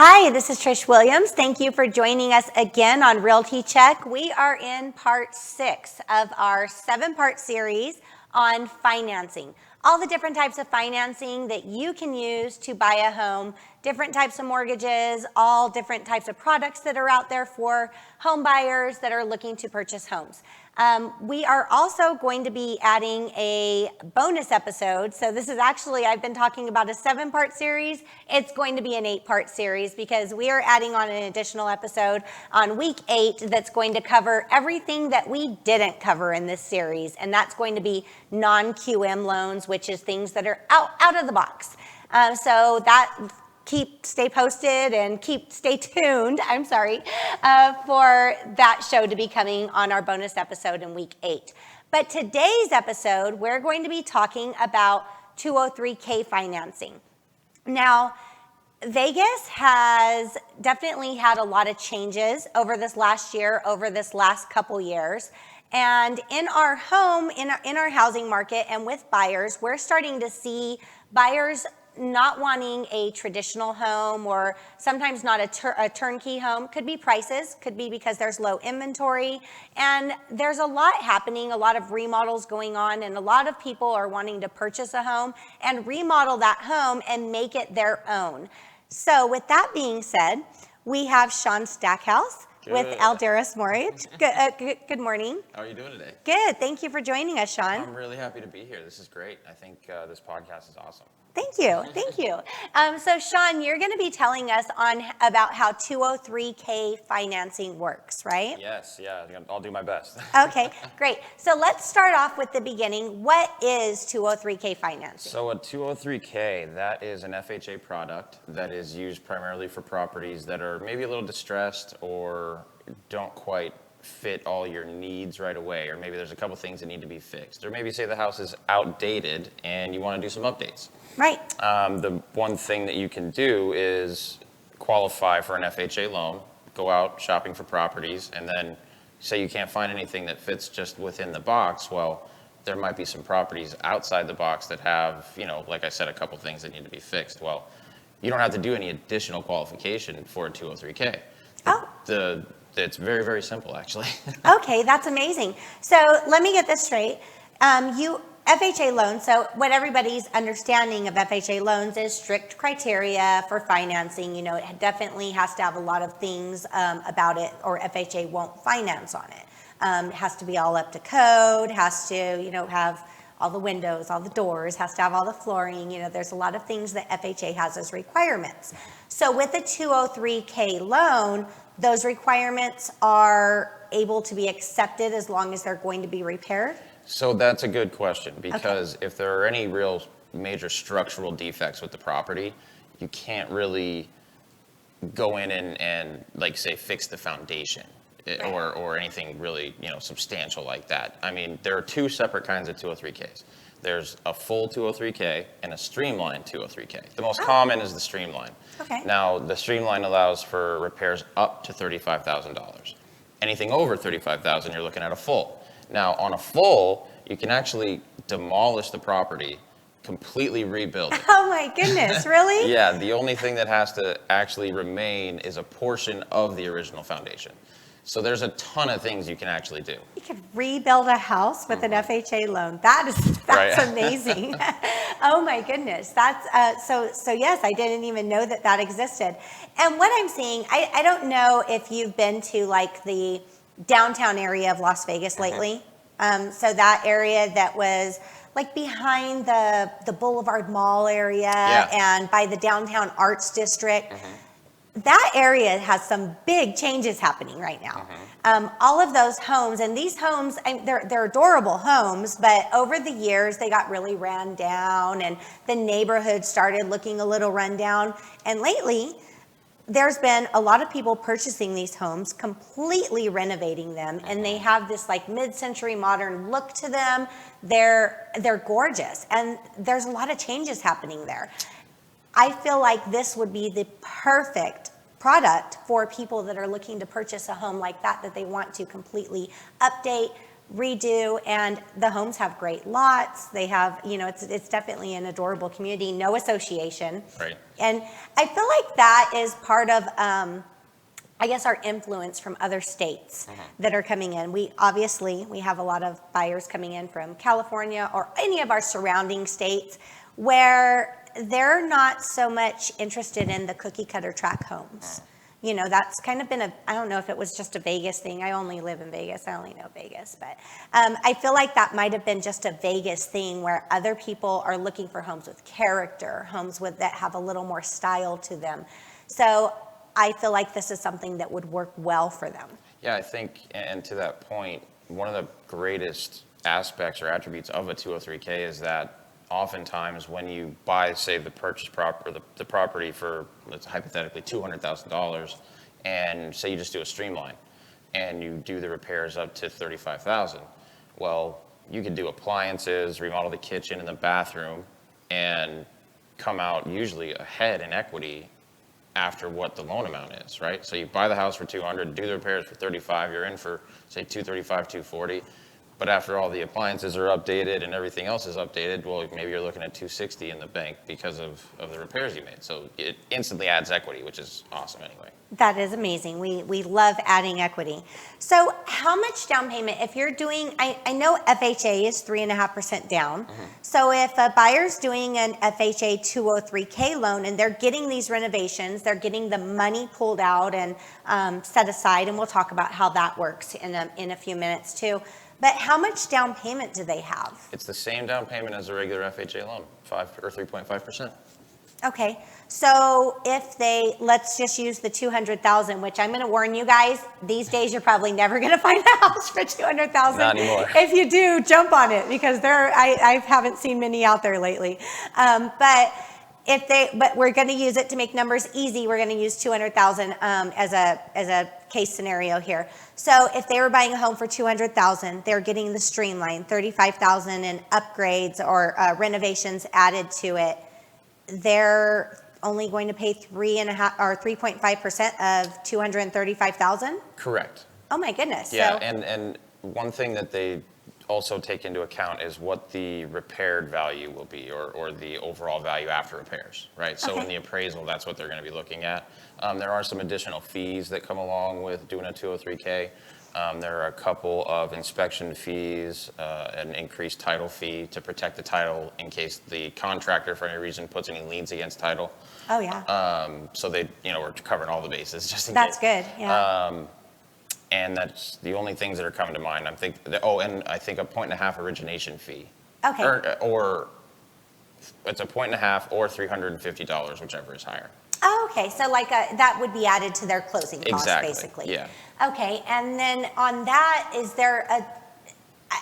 Hi, this is Trish Williams. Thank you for joining us again on Realty Check. We are in part 6 of our 7-part series on financing. All the different types of financing that you can use to buy a home, different types of mortgages, all different types of products that are out there for home buyers that are looking to purchase homes. We are also going to be adding a bonus episode. So this is actually, I've been talking about a 7-part series. It's going to be an 8-part series because we are adding on an additional episode on week 8 that's going to cover everything that we didn't cover in this series. And that's going to be non-QM loans, which is things that are out of the box. So that stay posted and stay tuned, for that show to be coming on our bonus episode in week 8. But today's episode, we're going to be talking about 203K financing. Now, Vegas has definitely had a lot of changes over this last year, over this last couple years. And in our home, in our housing market and with buyers, we're starting to see buyers not wanting a traditional home or sometimes not a turnkey home. Could be prices, could be because there's low inventory, and there's a lot happening, a lot of remodels going on, and a lot of people are wanting to purchase a home and remodel that home and make it their own. So with that being said, we have Shaun Stackhouse with Alderus Mortgage. Good morning. How are you doing today? Good. Thank you for joining us, Shaun. I'm really happy to be here. This is great. I think this podcast is awesome. Thank you. Thank you. So Shaun, you're going to be telling us about how 203K financing works, right? Yes. Yeah. I'll do my best. Okay, great. So let's start off with the beginning. What is 203K financing? So a 203K, that is an FHA product that is used primarily for properties that are maybe a little distressed or don't quite fit all your needs right away, or maybe there's a couple things that need to be fixed, or maybe say the house is outdated and you want to do some updates. Right. The one thing that you can do is qualify for an FHA loan, go out shopping for properties, and then say you can't find anything that fits just within the box. Well, there might be some properties outside the box that have, like I said, a couple things that need to be fixed. Well, you don't have to do any additional qualification for a 203K. Oh. It's very, very simple, actually. Okay, that's amazing. So let me get this straight. FHA loans, so what everybody's understanding of FHA loans is strict criteria for financing. It definitely has to have a lot of things about it, or FHA won't finance on it. It has to be all up to code, has to, have all the windows, all the doors, has to have all the flooring. There's a lot of things that FHA has as requirements. So with a 203K loan, those requirements are able to be accepted as long as they're going to be repaired? So that's a good question, because if there are any real major structural defects with the property, you can't really go in and like say fix the foundation or anything really substantial like that. I mean, there are 2 separate kinds of 203Ks. There's a full 203K and a streamlined 203K. The most common is the streamline. Okay. Now, the streamline allows for repairs up to $35,000. Anything over $35,000, you're looking at a full. Now, on a full, you can actually demolish the property, completely rebuild it. Oh my goodness, really? Yeah, the only thing that has to actually remain is a portion of the original foundation. So there's a ton of things you can actually do. You can rebuild a house with an FHA loan. That's right. Amazing. Oh my goodness. That's so yes, I didn't even know that existed. And what I'm seeing, I don't know if you've been to like the downtown area of Las Vegas lately. So that area that was like behind the Boulevard Mall area and by the downtown arts district. That area has some big changes happening right now. All of those homes, and these homes, they're adorable homes, but over the years they got really ran down and the neighborhood started looking a little run down. And lately, there's been a lot of people purchasing these homes, completely renovating them, and they have this like mid-century modern look to them. They're gorgeous, and there's a lot of changes happening there. I feel like this would be the perfect product for people that are looking to purchase a home like that they want to completely update, redo, and the homes have great lots. They have, it's definitely an adorable community, no association. Right. And I feel like that is part of, I guess, our influence from other states that are coming in. We have a lot of buyers coming in from California or any of our surrounding states where they're not so much interested in the cookie cutter track homes. That's kind of been I don't know if it was just a Vegas thing. I only live in Vegas. I only know Vegas. But I feel like that might have been just a Vegas thing where other people are looking for homes with character, homes that have a little more style to them. So I feel like this is something that would work well for them. Yeah, I think, and to that point, one of the greatest aspects or attributes of a 203K is that oftentimes when you buy, say, the the property for, let's hypothetically, $200,000, and say you just do a streamline, and you do the repairs up to $35,000, well, you could do appliances, remodel the kitchen and the bathroom, and come out usually ahead in equity after what the loan amount is, right? So you buy the house for $200,000, do the repairs for $35,000, you're in for, say, $235,000, $240,000. But after all the appliances are updated and everything else is updated, well, maybe you're looking at $260,000 in the bank because of the repairs you made. So it instantly adds equity, which is awesome anyway. That is amazing. We love adding equity. So how much down payment, if you're doing, I know FHA is 3.5% down. So if a buyer's doing an FHA 203K loan and they're getting these renovations, they're getting the money pulled out and set aside, and we'll talk about how that works in a few minutes too. But how much down payment do they have? It's the same down payment as a regular FHA loan, 3.5%. Okay, so if let's just use the $200,000, which I'm going to warn you guys, these days you're probably never going to find a house for $200,000. Not anymore. If you do, jump on it, because I haven't seen many out there lately. But we're going to use it to make numbers easy. We're going to use $200,000 as a case scenario here. So if they were buying a home for $200,000, they're getting the streamline, $35,000 in upgrades or renovations added to it. They're only going to pay 3.5% of $235,000. Correct. Oh my goodness. Yeah, so, and one thing that they also take into account is what the repaired value will be, or the overall value after repairs, right? So in the appraisal, that's what they're going to be looking at. There are some additional fees that come along with doing a 203K. There are a couple of inspection fees, an increased title fee to protect the title in case the contractor, for any reason, puts any liens against title. Oh yeah. So we're covering all the bases just in That's case. good. Yeah. And that's the only things that are coming to mind. And I think a 1.5 origination fee. Okay. Or it's a 1.5 or $350, whichever is higher. Oh, okay. So that would be added to their closing costs, Exactly. basically. Yeah. Okay. And then on that, is there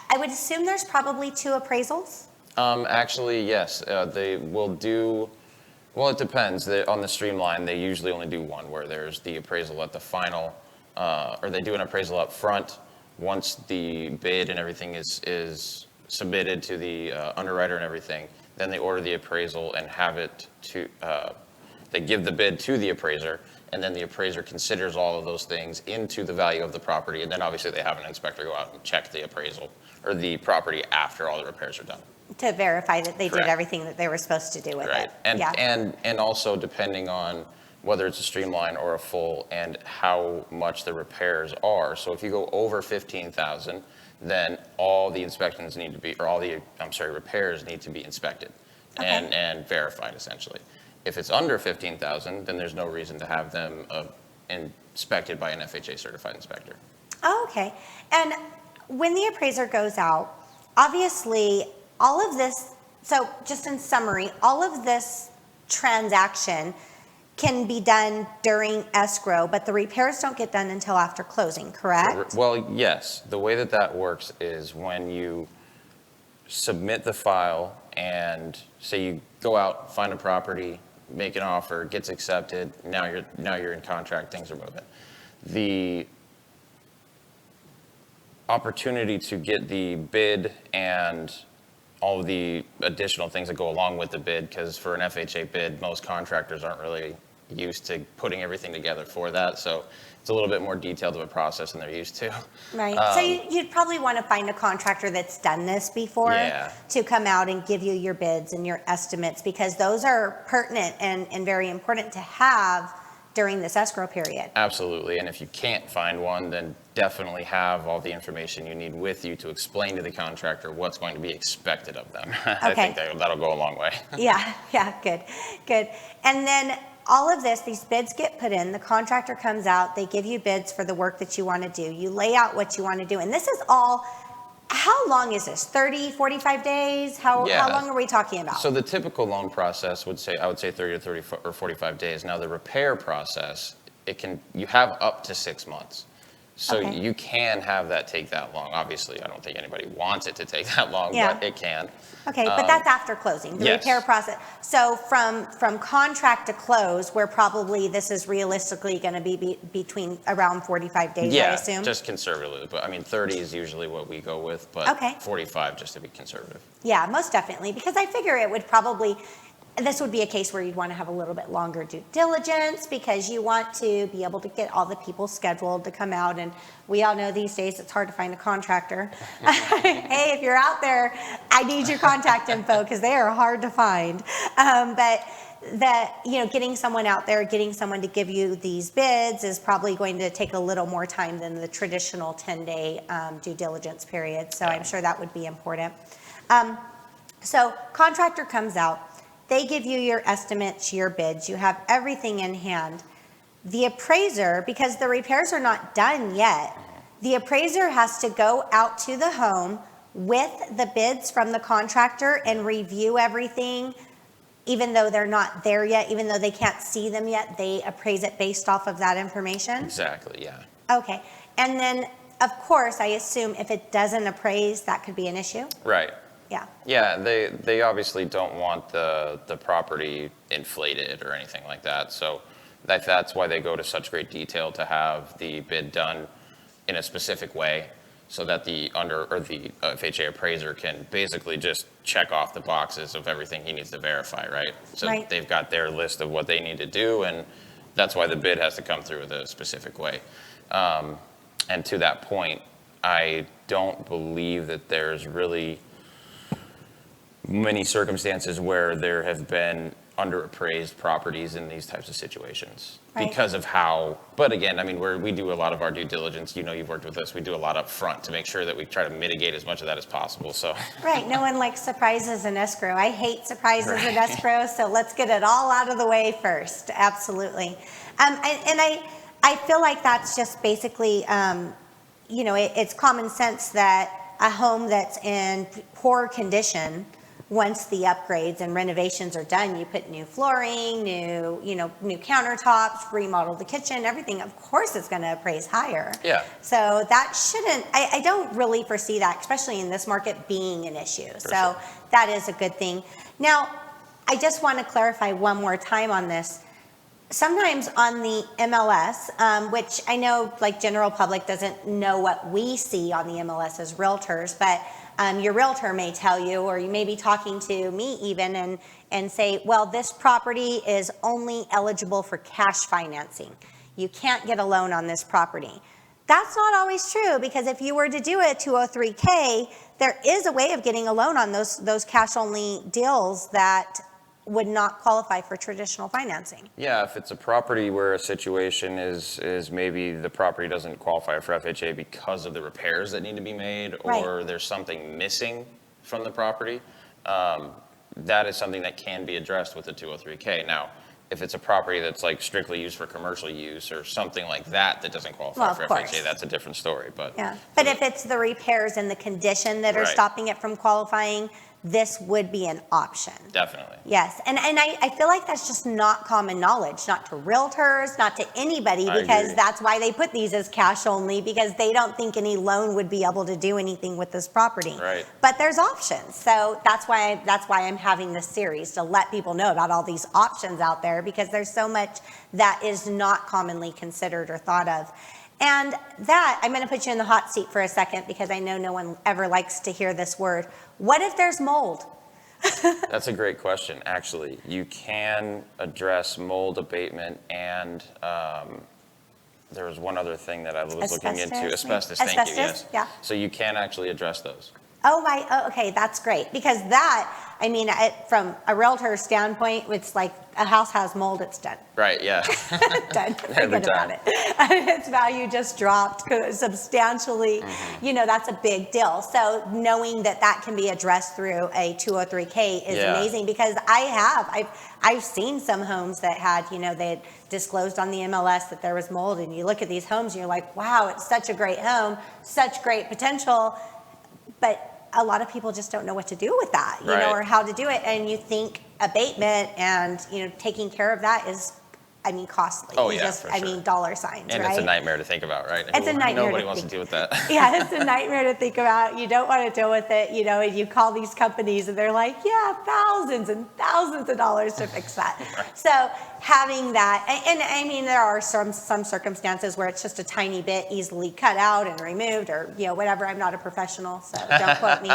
I would assume there's probably 2 appraisals? Actually, yes. They will do, well, it depends. On the streamline, they usually only do one, where there's the appraisal at the final, or they do an appraisal up front. Once the bid and everything is submitted to the underwriter and everything, then they order the appraisal and have it to, they give the bid to the appraiser, and then the appraiser considers all of those things into the value of the property, and then obviously they have an inspector go out and check the appraisal or the property after all the repairs are done. To verify that they Correct. did everything that they were supposed to do with Right. it. And, yeah. and also depending on whether it's a streamline or a full and how much the repairs are. So if you go over 15,000, then all the inspections need to be, or all the, repairs need to be inspected and verified essentially. If it's under 15,000, then there's no reason to have them inspected by an FHA certified inspector. Oh, okay. And when the appraiser goes out, obviously all of this, so just in summary, all of this transaction can be done during escrow, but the repairs don't get done until after closing, correct? Well, yes. The way that works is when you submit the file and say you go out, find a property, make an offer, gets accepted, now you're in contract, things are moving. The opportunity to get the bid and all of the additional things that go along with the bid, because for an FHA bid, most contractors aren't really used to putting everything together for that. So it's a little bit more detailed of a process than they're used to. Right. So you'd probably want to find a contractor that's done this before to come out and give you your bids and your estimates, because those are pertinent and very important to have during this escrow period. Absolutely. And if you can't find one, then definitely have all the information you need with you to explain to the contractor what's going to be expected of them. I think that'll go a long way. Yeah, good. And then all of this, these bids get put in, the contractor comes out, they give you bids for the work that you want to do. You lay out what you want to do. And this is all, how long is this? 30, 45 days? How long are we talking about? So the typical loan process I would say 30 to 30 or 45 days. Now the repair process, you have up to 6 months. So you can have that take that long. Obviously, I don't think anybody wants it to take that long, but it can. Okay, but that's after closing, the repair process. So from contract to close, where probably this is realistically going to be between around 45 days, I assume? Yeah, just conservatively. But I mean, 30 is usually what we go with, but 45 just to be conservative. Yeah, most definitely, because I figure it would probably, this would be a case where you'd want to have a little bit longer due diligence, because you want to be able to get all the people scheduled to come out. And we all know these days it's hard to find a contractor. Hey, if you're out there, I need your contact info, because they are hard to find. But getting someone out there, getting someone to give you these bids is probably going to take a little more time than the traditional 10-day due diligence period. So I'm sure that would be important. So contractor comes out. They give you your estimates, your bids. You have everything in hand. The appraiser, because the repairs are not done yet, the appraiser has to go out to the home with the bids from the contractor and review everything, even though they're not there yet, even though they can't see them yet. They appraise it based off of that information? Exactly, yeah. Okay. And then, of course, I assume if it doesn't appraise, that could be an issue? Right. Yeah. Yeah, they obviously don't want the property inflated or anything like that. So that's why they go to such great detail to have the bid done in a specific way, so that the FHA appraiser can basically just check off the boxes of everything he needs to verify, right? So they've got their list of what they need to do, and that's why the bid has to come through a specific way. And to that point, I don't believe that there's really many circumstances where there have been underappraised properties in these types of situations because of how, but again, I mean, we do a lot of our due diligence, you've worked with us, we do a lot up front to make sure that we try to mitigate as much of that as possible, so. Right, no one likes surprises in escrow. I hate surprises in escrow, so let's get it all out of the way first, absolutely. I feel like that's just basically, it's common sense that a home that's in poor condition, once the upgrades and renovations are done, you put new flooring, new countertops, remodel the kitchen, everything, of course it's going to appraise higher. Yeah. So that shouldn't, I don't really foresee that, especially in this market, being an issue. So that is a good thing. Now, I just want to clarify one more time on this. Sometimes on the MLS, which I know like general public doesn't know what we see on the MLS as realtors, but your realtor may tell you, or you may be talking to me even and say, well, this property is only eligible for cash financing. You can't get a loan on this property. That's not always true, because if you were to do a 203K, there is a way of getting a loan on those cash only deals that would not qualify for traditional financing. Yeah, if it's a property where a situation is maybe the property doesn't qualify for FHA because of the repairs that need to be made, or there's something missing from the property, that is something that can be addressed with a 203K. Now, if it's a property that's like strictly used for commercial use or something like that doesn't qualify for FHA, that's a different story. But but if it's the repairs and the condition that are stopping it from qualifying, this would be an option. Definitely. Yes, and I feel like that's just not common knowledge, not to realtors, not to anybody, because that's why they put these as cash only, because they don't think any loan would be able to do anything with this property. Right. But there's options, so that's why I'm having this series, to let people know about all these options out there, because there's so much that is not commonly considered or thought of. And that, I'm going to put you in the hot seat for a second, because I know no one ever likes to hear this word. What if there's mold? That's a great question, actually. You can address mold abatement and there was one other thing that I was looking into. Asbestos, thank you, yes. Yeah. So you can actually address those. Oh, okay, that's great. Because that, I mean, from a realtor standpoint, it's like a house has mold, it's done. Right, yeah. Done. Forget about it. Its value just dropped substantially. You know, that's a big deal. So knowing that that can be addressed through a 203K is amazing, because I've seen some homes that had, you know, they had disclosed on the MLS that there was mold, and you look at these homes and you're like, wow, it's such a great home, such great potential, but a lot of people just don't know what to do with that, you know, or how to do it. And you think abatement and, you know, taking care of that is, I mean, costly. Oh, yeah, for sure. I mean, dollar signs, and right? it's a nightmare to think about, right? It's a nightmare. Nobody wants to deal with that. Yeah, it's a nightmare to think about. You don't want to deal with it, you know, and you call these companies and they're like, yeah, thousands and thousands of dollars to fix that. Right. So having that, and I mean, there are some circumstances where it's just a tiny bit easily cut out and removed, or, you know, whatever. I'm not a professional, so don't quote me.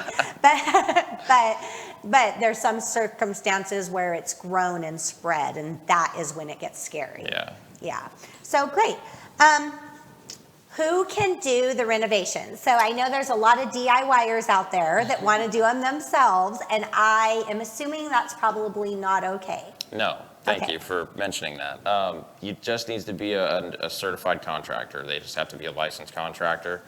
But there's some circumstances where it's grown and spread, and that is when it gets scary. Yeah. Yeah. So great. Who can do the renovations? So I know there's a lot of DIYers out there that want to do them themselves, and I am assuming that's probably not okay. No. Thank you for mentioning that. You just needs to be a certified contractor. They just have to be a licensed contractor.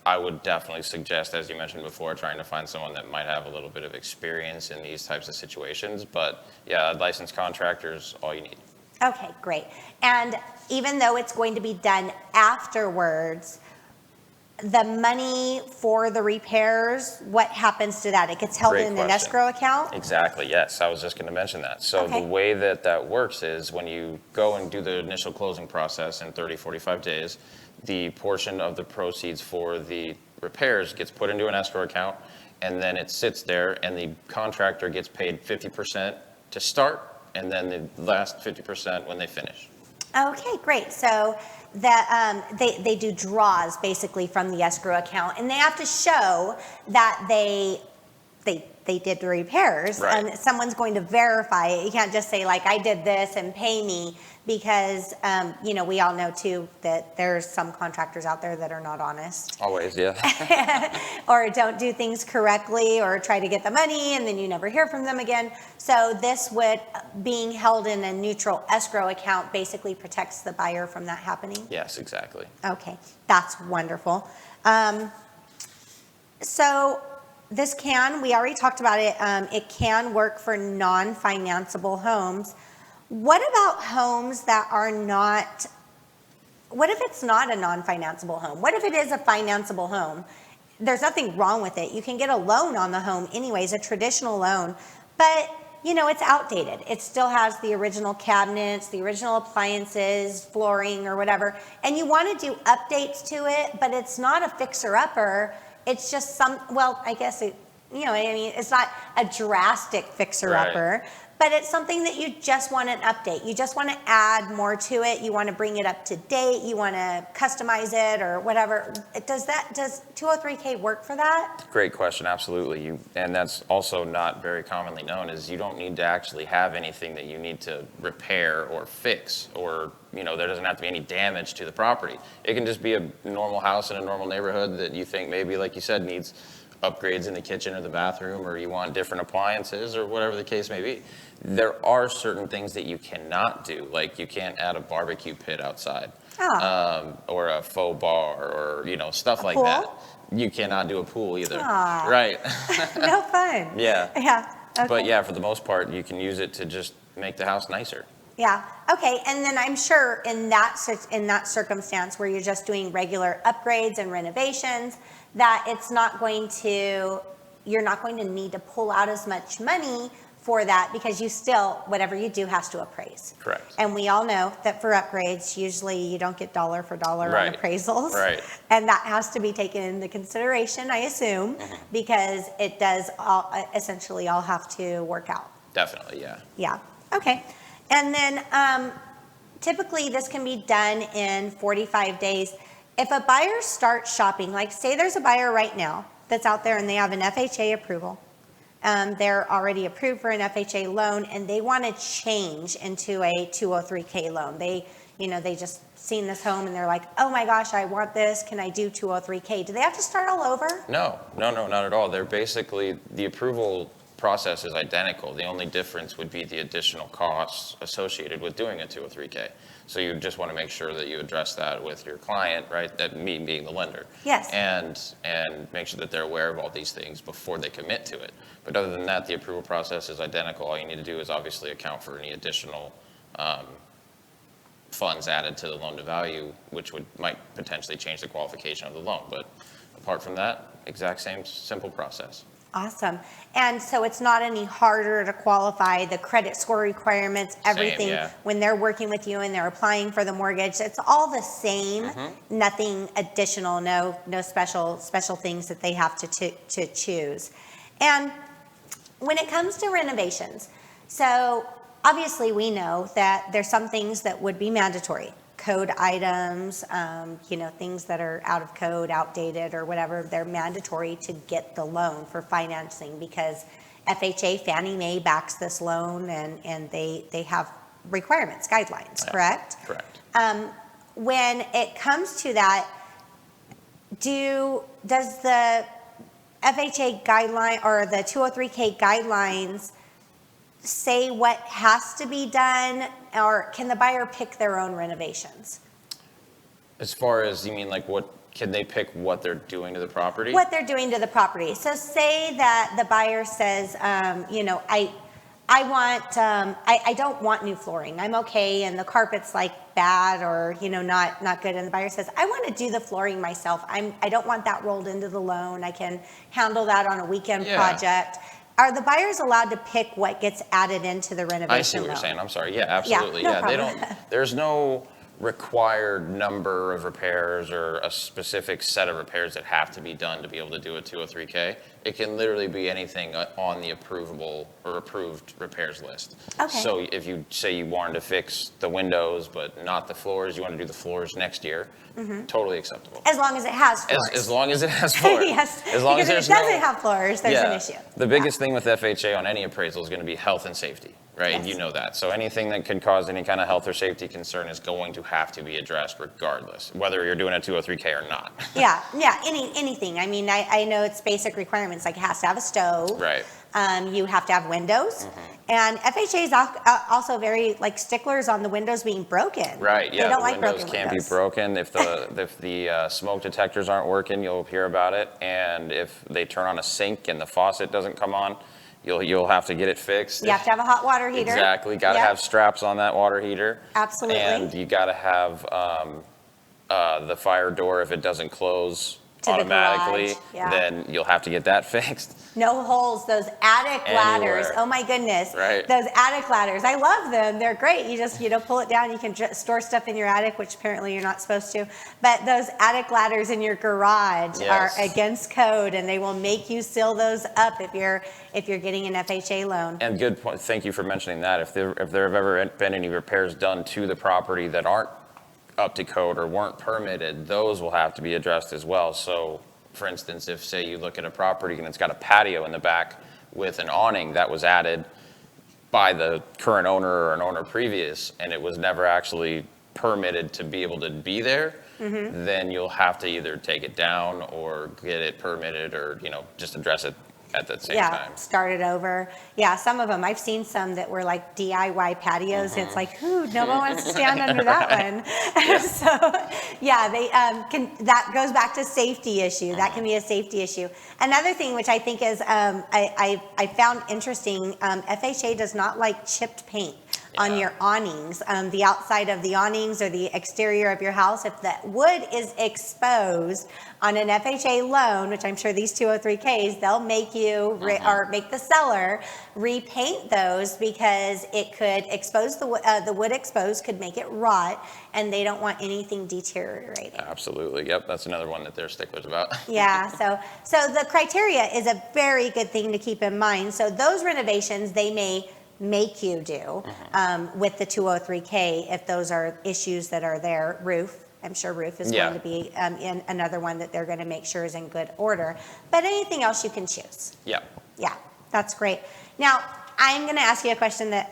I would definitely suggest, as you mentioned before, trying to find someone that might have a little bit of experience in these types of situations. But yeah, a licensed contractor is all you need. Okay, great. And even though it's going to be done afterwards, the money for the repairs, what happens to that? It gets held in an escrow account? Exactly, yes. I was just going to mention that. So the way that works is when you go and do the initial closing process in 30, 45 days, the portion of the proceeds for the repairs gets put into an escrow account, and then it sits there, and the contractor gets paid 50% to start, and then the last 50% when they finish. Okay, great. So that they do draws basically from the escrow account, and they have to show that they did the repairs, and someone's going to verify it. You can't just say, like, I did this and pay me, because you know, we all know too that there's some contractors out there that are not honest. Always, yeah. Or don't do things correctly, or try to get the money and then you never hear from them again. So this would, being held in a neutral escrow account, basically protects the buyer from that happening? Yes, exactly. Okay, that's wonderful. So this we already talked about it, it can work for non-financeable homes. What about homes that are not, what if it's not a non-financeable home? What if it is a financeable home? There's nothing wrong with it. You can get a loan on the home anyways, a traditional loan, but you know, it's outdated. It still has the original cabinets, the original appliances, flooring or whatever, and you want to do updates to it, but it's not a fixer-upper. It's just well, I guess it, you know, I mean, it's not a drastic fixer-upper, but it's something that you just want an update. You just want to add more to it. You want to bring it up to date. You want to customize it or whatever. Does 203K work for that? Great question, absolutely. And that's also not very commonly known, is you don't need to actually have anything that you need to repair or fix, or, you know, there doesn't have to be any damage to the property. It can just be a normal house in a normal neighborhood that you think maybe, like you said, needs upgrades in the kitchen or the bathroom, or you want different appliances or whatever the case may be. There are certain things that you cannot do, like you can't add a barbecue pit outside, or a faux bar, or, you know, stuff like that. You cannot do a pool either. Right. No fun. Yeah. Yeah. Okay. But yeah, for the most part, you can use it to just make the house nicer. Yeah. Okay. And then I'm sure in that circumstance where you're just doing regular upgrades and renovations, that you're not going to need to pull out as much money for that, because you still, whatever you do has to appraise. Correct. And we all know that for upgrades, usually you don't get dollar for dollar on appraisals. Right. And that has to be taken into consideration, I assume, because it does essentially all have to work out. Definitely, yeah. Yeah. Okay. And then typically this can be done in 45 days. If a buyer starts shopping, like say there's a buyer right now that's out there and they have an FHA approval, they're already approved for an FHA loan and they want to change into a 203K loan. They just seen this home and they're like, oh my gosh, I want this. Can I do 203K? Do they have to start all over? No, not at all. They're basically, the approval process is identical. The only difference would be the additional costs associated with doing a 203K. So you just want to make sure that you address that with your client, right? That me being the lender. Yes. And make sure that they're aware of all these things before they commit to it. But other than that, the approval process is identical. All you need to do is obviously account for any additional funds added to the loan to value, which might potentially change the qualification of the loan. But apart from that, exact same simple process. Awesome. And so it's not any harder to qualify, the credit score requirements, everything, when they're working with you and they're applying for the mortgage, it's all the same, nothing additional, no special things that they have to choose. And when it comes to renovations, so obviously we know that there's some things that would be mandatory. Code items, things that are out of code, outdated or whatever, they're mandatory to get the loan for financing because FHA, Fannie Mae backs this loan and they have requirements, guidelines, correct? Correct. When it comes to that, does the FHA guideline or the 203K guidelines say what has to be done, or can the buyer pick their own renovations? As far as, you mean like can they pick what they're doing to the property? What they're doing to the property. So say that the buyer says, I don't want new flooring. I'm okay, and the carpet's like bad or not good. And the buyer says, I want to do the flooring myself. I don't want that rolled into the loan. I can handle that on a weekend project. Are the buyers allowed to pick what gets added into the renovation I see what loan? you're saying. I'm sorry. Yeah, absolutely. No problem. There's no required number of repairs or a specific set of repairs that have to be done to be able to do a 203K. It can literally be anything on the approvable or approved repairs list. Okay. So if you say you wanted to fix the windows but not the floors, you want to do the floors next year, totally acceptable. As long as it has floors. As long as it has floors. Yes. As long because as if it doesn't have floors, there's an issue. The biggest thing with FHA on any appraisal is going to be health and safety, right? Yes. You know that. So anything that can cause any kind of health or safety concern is going to have to be addressed regardless, whether you're doing a 203K or not. Anything. I mean, I know it's basic requirements, like it has to have a stove. Right. You have to have windows. And FHA is also very sticklers on the windows being broken. Right, yeah, they don't the like windows broken can't windows. be broken. If the smoke detectors aren't working, you'll hear about it. And if they turn on a sink and the faucet doesn't come on, you'll have to get it fixed. You have to have a hot water heater. Exactly, got to have straps on that water heater. Absolutely. And you got to have the fire door, if it doesn't close to automatically, the garage. then you'll have to get that fixed. No holes, those attic ladders. Anywhere. Oh my goodness. Right. Those attic ladders. I love them. They're great. You just, pull it down. You can store stuff in your attic, which apparently you're not supposed to. But those attic ladders in your garage are against code, and they will make you seal those up if you're getting an FHA loan. And good point. Thank you for mentioning that. If there have ever been any repairs done to the property that aren't up to code or weren't permitted, those will have to be addressed as well. So for instance, if say you look at a property and it's got a patio in the back with an awning that was added by the current owner or an owner previous, and it was never actually permitted to be able to be there, then you'll have to either take it down or get it permitted or, just address it at that same time. Start it over. Yeah, some of them, I've seen some that were like DIY patios. And it's like, no one wants to stand under that one. So, that goes back to safety issue. That can be a safety issue. Another thing which I think is, I found interesting, FHA does not like chipped paint on your awnings, the outside of the awnings or the exterior of your house. If that wood is exposed on an FHA loan, which I'm sure these 203Ks, they'll make you or make the seller repaint those because it could expose the wood exposed could make it rot, and they don't want anything deteriorating. Absolutely. Yep. That's another one that they're sticklers about. Yeah. So the criteria is a very good thing to keep in mind. So those renovations, they may make you do with the 203K if those are issues that are there. Roof, I'm sure roof is going to be in another one that they're going to make sure is in good order. But anything else you can choose. Yeah. Yeah. That's great. Now, I'm going to ask you a question that,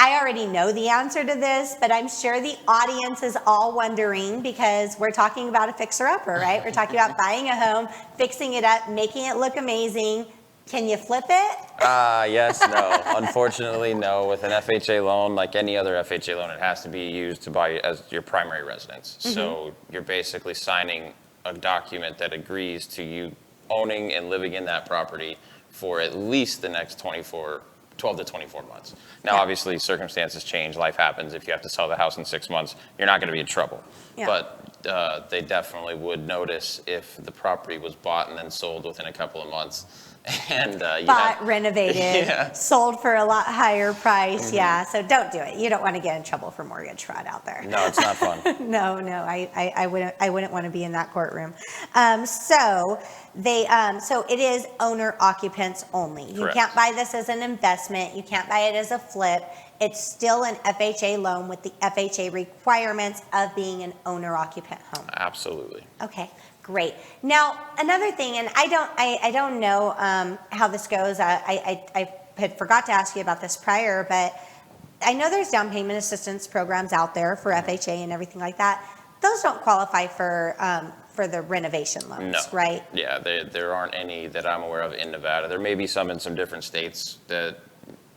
I already know the answer to this, but I'm sure the audience is all wondering because we're talking about a fixer-upper, right? We're talking about buying a home, fixing it up, making it look amazing. Can you flip it? Yes, no. Unfortunately, no. With an FHA loan, like any other FHA loan, it has to be used to buy as your primary residence. So you're basically signing a document that agrees to you owning and living in that property for at least the next 12 to 24 months. Now, obviously, circumstances change. Life happens. If you have to sell the house in 6 months, you're not going to be in trouble. Yeah. But they definitely would notice if the property was bought and then sold within a couple of months. And renovated, sold for a lot higher price. Yeah, so don't do it. You don't want to get in trouble for mortgage fraud out there. No, it's not fun. No, I wouldn't want to be in that courtroom. So it is owner occupants only. You Correct. can't buy this as an investment. You can't buy it as a flip. It's still an FHA loan with the FHA requirements of being an owner occupant home. Absolutely. Okay. Great. Now, another thing, and I don't know how this goes. I had forgot to ask you about this prior, but I know there's down payment assistance programs out there for FHA and everything like that. Those don't qualify for the renovation loans, right? Yeah, there aren't any that I'm aware of in Nevada. There may be some in some different states that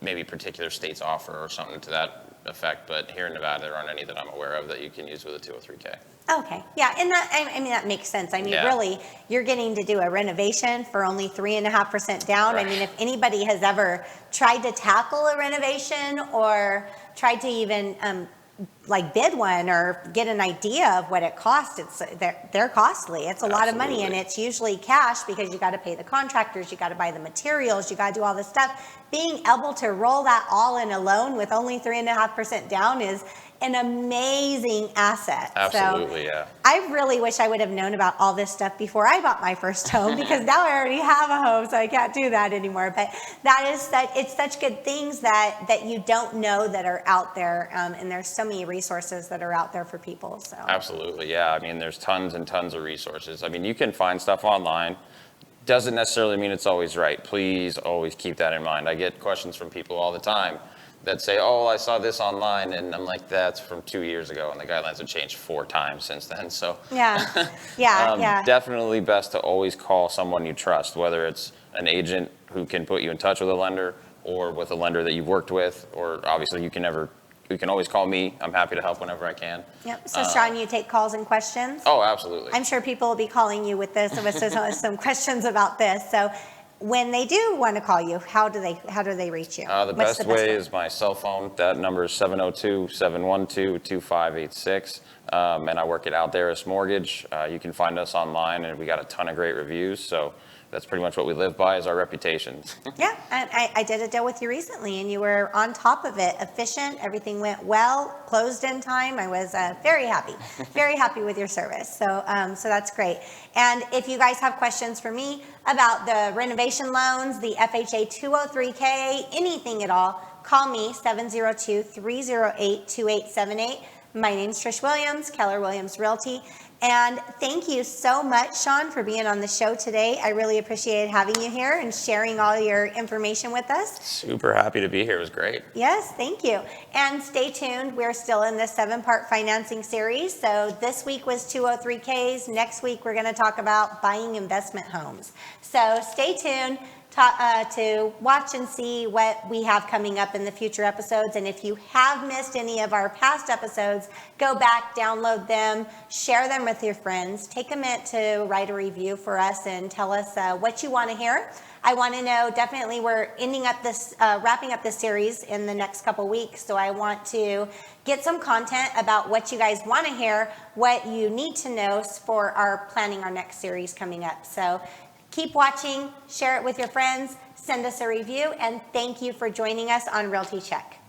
maybe particular states offer or something to that effect, but here in Nevada, there aren't any that I'm aware of that you can use with a 203K. Okay, yeah, and that makes sense. Really, you're getting to do a renovation for only 3.5% down. Right. If anybody has ever tried to tackle a renovation or tried to even bid one or get an idea of what it costs, they're costly. It's a lot of money, and it's usually cash because you got to pay the contractors, you got to buy the materials, you got to do all this stuff. Being able to roll that all in a loan with only 3.5% down is an amazing asset. Absolutely, so yeah. I really wish I would have known about all this stuff before I bought my first home because now I already have a home, so I can't do that anymore. But it's such good things that you don't know that are out there, and there's so many resources that are out there for people. So Absolutely, yeah. There's tons and tons of resources. You can find stuff online. Doesn't necessarily mean it's always right. Please always keep that in mind. I get questions from people all the time that say, oh, I saw this online, and I'm like, that's from 2 years ago, and the guidelines have changed 4 times since then. So yeah. Definitely best to always call someone you trust, whether it's an agent who can put you in touch with a lender or with a lender that you've worked with, or obviously you can always call me. I'm happy to help whenever I can. Yep. So Shaun, you take calls and questions? Oh, absolutely. I'm sure people will be calling you with this, with some questions about this. So when they do want to call you, how do they reach you? The best way is my cell phone. That number is 702-712-2586. And I work at Alderus Mortgage. You can find us online, and we got a ton of great reviews. So that's pretty much what we live by, is our reputations. Yeah, I did a deal with you recently, and you were on top of it, efficient. Everything went well, closed in time. I was very happy with your service. So that's great. And if you guys have questions for me about the renovation loans, the FHA 203K, anything at all, call me 702-308-2878. My name's Trish Williams, Keller Williams Realty. And thank you so much, Shaun, for being on the show today. I really appreciated having you here and sharing all your information with us. Super happy to be here. It was great. Yes, thank you. And stay tuned. We're still in the 7-part financing series. So this week was 203Ks. Next week, we're going to talk about buying investment homes. So stay tuned to watch and see what we have coming up in the future episodes. And if you have missed any of our past episodes, go back, download them, share them with your friends. Take a minute to write a review for us and tell us what you want to hear. I want to know, definitely we're wrapping up this series in the next couple weeks. So I want to get some content about what you guys want to hear, what you need to know for planning our next series coming up. So keep watching, share it with your friends, send us a review, and thank you for joining us on Realty Check.